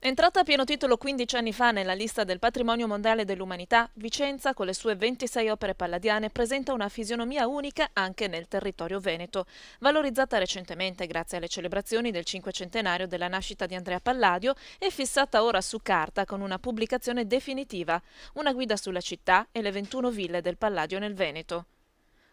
Entrata a pieno titolo 15 anni fa nella lista del Patrimonio Mondiale dell'Umanità, Vicenza, con le sue 26 opere palladiane, presenta una fisionomia unica anche nel territorio veneto. Valorizzata recentemente grazie alle celebrazioni del cinquecentenario della nascita di Andrea Palladio, è fissata ora su carta con una pubblicazione definitiva, una guida sulla città e le 21 ville del Palladio nel Veneto.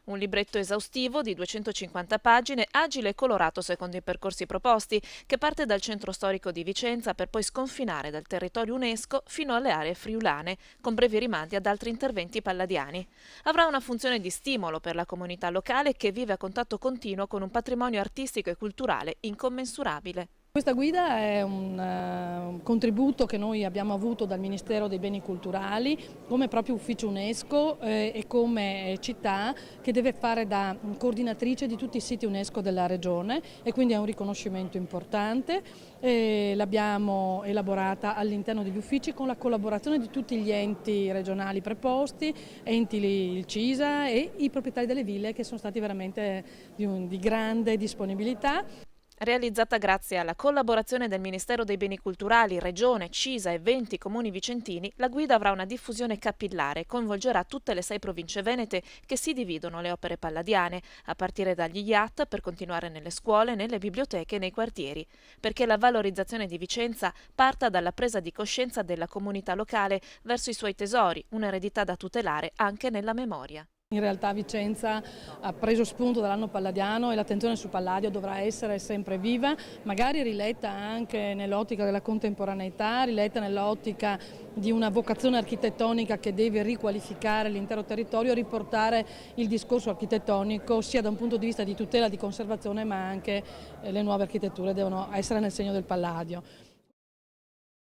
Un libretto esaustivo di 250 pagine, agile e colorato secondo i percorsi proposti, che parte dal centro storico di Vicenza per poi sconfinare dal territorio UNESCO fino alle aree friulane, con brevi rimandi ad altri interventi palladiani. Avrà una funzione di stimolo per la comunità locale che vive a contatto continuo con un patrimonio artistico e culturale incommensurabile. Questa guida è un contributo che noi abbiamo avuto dal Ministero dei Beni Culturali come proprio ufficio UNESCO e come città che deve fare da coordinatrice di tutti i siti UNESCO della regione, e quindi è un riconoscimento importante. L'abbiamo elaborata all'interno degli uffici con la collaborazione di tutti gli enti regionali preposti, il CISA e i proprietari delle ville, che sono stati veramente di grande disponibilità. Realizzata grazie alla collaborazione del Ministero dei Beni Culturali, Regione, CISA e 20 comuni vicentini, la guida avrà una diffusione capillare e coinvolgerà tutte le 6 province venete che si dividono le opere palladiane, a partire dagli IAT per continuare nelle scuole, nelle biblioteche e nei quartieri, perché la valorizzazione di Vicenza parta dalla presa di coscienza della comunità locale verso i suoi tesori, un'eredità da tutelare anche nella memoria. In realtà Vicenza ha preso spunto dall'anno palladiano e l'attenzione sul Palladio dovrà essere sempre viva, magari riletta anche nell'ottica della contemporaneità, riletta nell'ottica di una vocazione architettonica che deve riqualificare l'intero territorio, riportare il discorso architettonico sia da un punto di vista di tutela, di conservazione, ma anche le nuove architetture devono essere nel segno del Palladio.